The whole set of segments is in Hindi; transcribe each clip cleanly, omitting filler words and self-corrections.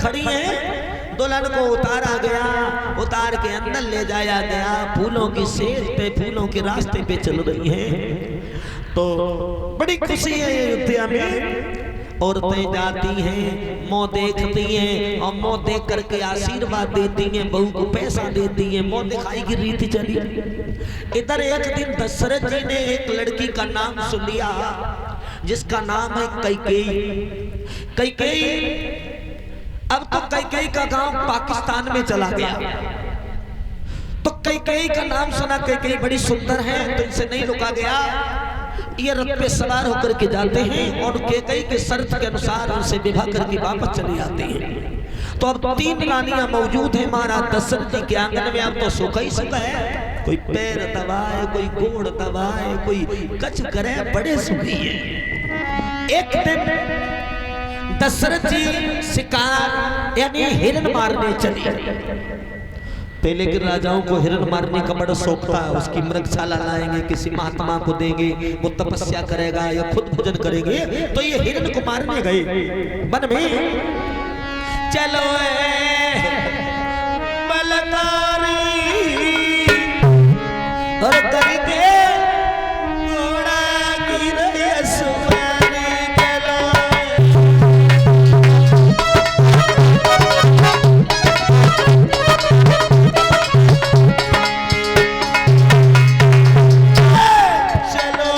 खड़ी हैं। दुल्हन को उतारा गया, उतार के अंदर ले जाया गया। फूलों की सेज पे, फूलों के रास्ते पे चल रही हैं। तो बड़ी खुशी है अयोध्या में। औरतें जाती हैं, मुँह देखती हैं और मुँह देख करके आशीर्वाद देती हैं, बहू को पैसा देती हैं, मुँह दिखाई की रीति चली। इधर एक दिन दशरथ जी ने एक लड़की का नाम सुन लिया जिसका नाम है कैकेयी। कैकेयी, अब तो कैकेयी का गांव पाकिस्तान में चला गया। तो कैकेयी का नाम सुना, कैकेयी बड़ी सुंदर है तो इनसे नहीं रुका गया। ये रथ पे सवार होकर के जाते हैं और कैकेयी के शर्त के अनुसार उनसे विवाह करके वापस चले जाते हैं। तो अब 3 रानियां मौजूद हैं महाराज दशरथ जी के आंगन में। अब तो सुख ही सुख है, कोई पैर दबाए, कोई गोड़ दबाए, कोई कच करे, बड़े सुखी है। एक दिन दशरथ जी शिकार यानी हिरण मारने चले। पहले के राजाओं को हिरण मारने का बड़ा शौक था। उसकी मृगशाला लाएंगे, किसी महात्मा को देंगे, वो तपस्या करेगा या खुद भोजन करेंगे। तो ये हिरण को मारने गए वन में। चलो बलकारी और करके घोड़ा गिरे सुमारी। चलो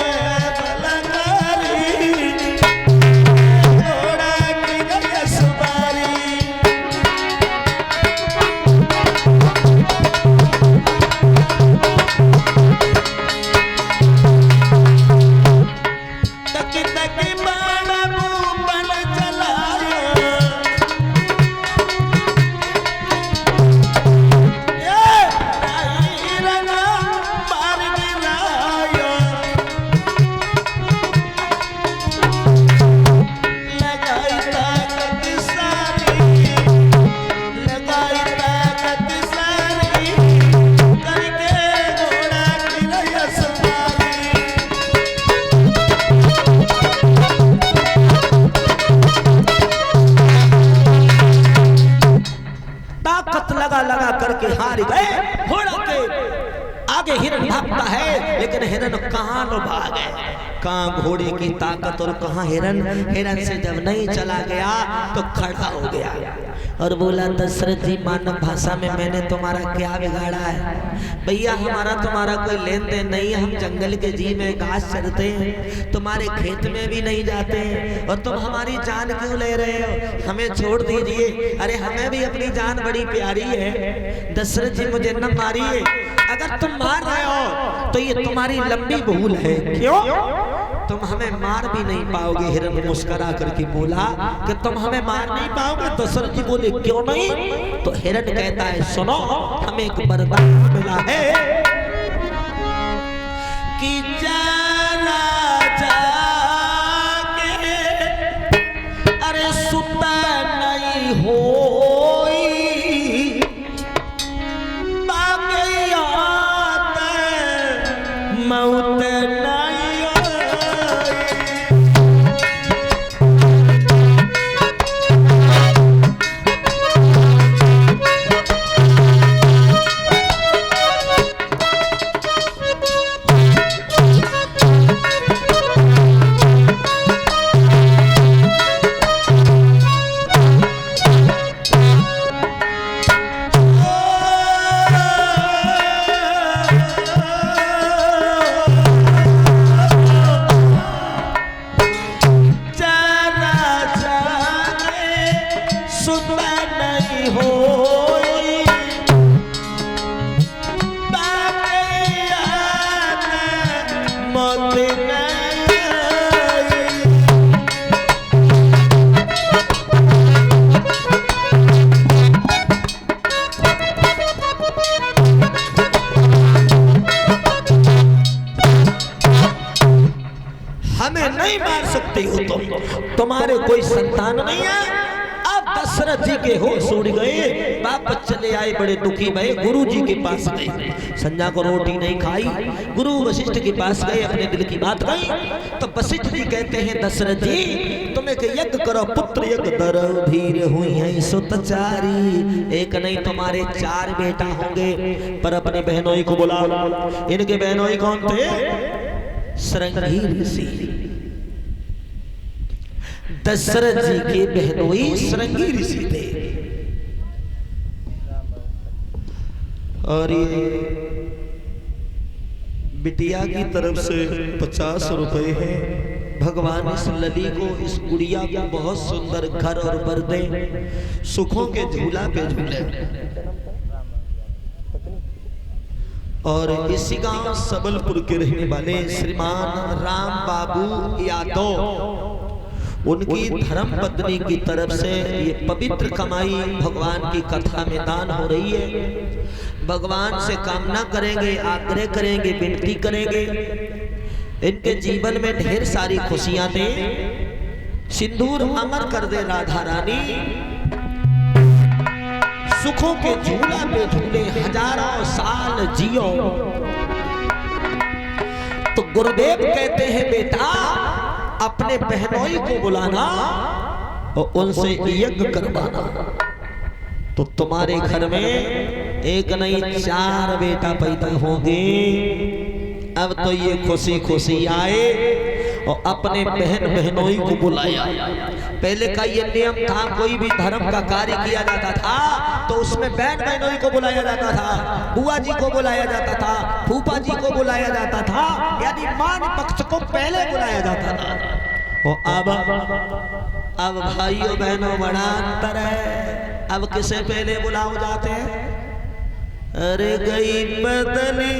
लगा करके हार गए। घोड़ा के आगे हिरण भागता है, लेकिन हिरण कहाँ लो भागे, कहाँ घोड़े की ताकत और कहाँ हिरण। हिरण से जब नहीं चला गया तो खड़ा हो गया और बोला दशरथ जी मानव भाषा में मैंने तुम्हारा क्या बिगाड़ा है। भैया हमारा तुम्हारा कोई लेन देन नहीं है, हम जंगल के जीव में घास चरते हैं, तुम्हारे खेत में भी नहीं जाते हैं और तुम हमारी जान क्यों ले रहे हो, हमें छोड़ दीजिए। अरे हमें भी अपनी जान बड़ी प्यारी है, दशरथ जी मुझे न मारिए। अगर तुम मार रहे हो तो ये तुम्हारी लंबी भूल है, क्यों तुम हमें मार भी नहीं पाओगे। हिरण मुस्कुरा करके बोला कि तुम हमें मार नहीं पाओगे। दशरथ जी बोले क्यों नहीं? तो हिरण कहता है सुनो, हमें एक वरदान मिला है कि जाना जाके अरे सुता नहीं हो मौत तुम्हारे कोई संतान नहीं है। अब दशरथ जी के होश उड़ गए, वापस चले आए बड़े दुखी भये, गुरु जी के पास गए। संध्या को रोटी नहीं खाई, गुरु वशिष्ठ के पास गए, अपने दिल की बात कही। तो वशिष्ठ जी कहते हैं दशरथ जी तुम एक यज्ञ करो, पुत्र यज्ञ दरो धीर हुई है सुतचारी, एक नहीं तुम्हारे 4 बेटा होंगे। पर अपने बहनोई को बुला, इनके बहनोई कौन थे? श्रृंगी ऋषि। दशरथ जी के बहनोई श्रृंगी ऋषि थे। और ये बिटिया की तरफ से 50 रुपए हैं। भगवान इस लली को, इस गुड़िया को बहुत सुंदर घर और बर दे, सुखों के झूला पे झूले। और इसी गांव सबलपुर के रहने वाले श्रीमान राम बाबू यादव, उनकी धर्म पत्नी की तरफ से ये पवित्र कमाई भगवान की कथा में दान हो रही है। भगवान से कामना करेंगे, आग्रह करेंगे, विनती करेंगे, इनके जीवन में ढेर सारी खुशियां दे, सिंदूर अमर कर दे राधा रानी, सुखों के झूला पे झूले, हजारों साल जियो। तो गुरुदेव कहते हैं बेटा अपने बहनोई को बुलाना और उनसे यज्ञ करवाना, तो तुम्हारे घर में एक नहीं 4 बेटा पैदा होंगे। अब तो ये खुशी खुशी आए और अपने बहन बहनोई को बुलाया। पहले का ये नियम था, कोई भी धर्म का कार्य किया जाता था तो उसमें बहन बहनोई को बुलाया जाता था, बुआ जी को बुलाया जाता था, फूफा जी को बुलाया जाता था, यानी मान पक्ष को पहले बुलाया जाता था। और अब भाइयों बहनों बड़ा अंतर है। अब किसे पहले बुलाओ जाते हैं? अरे गई बदली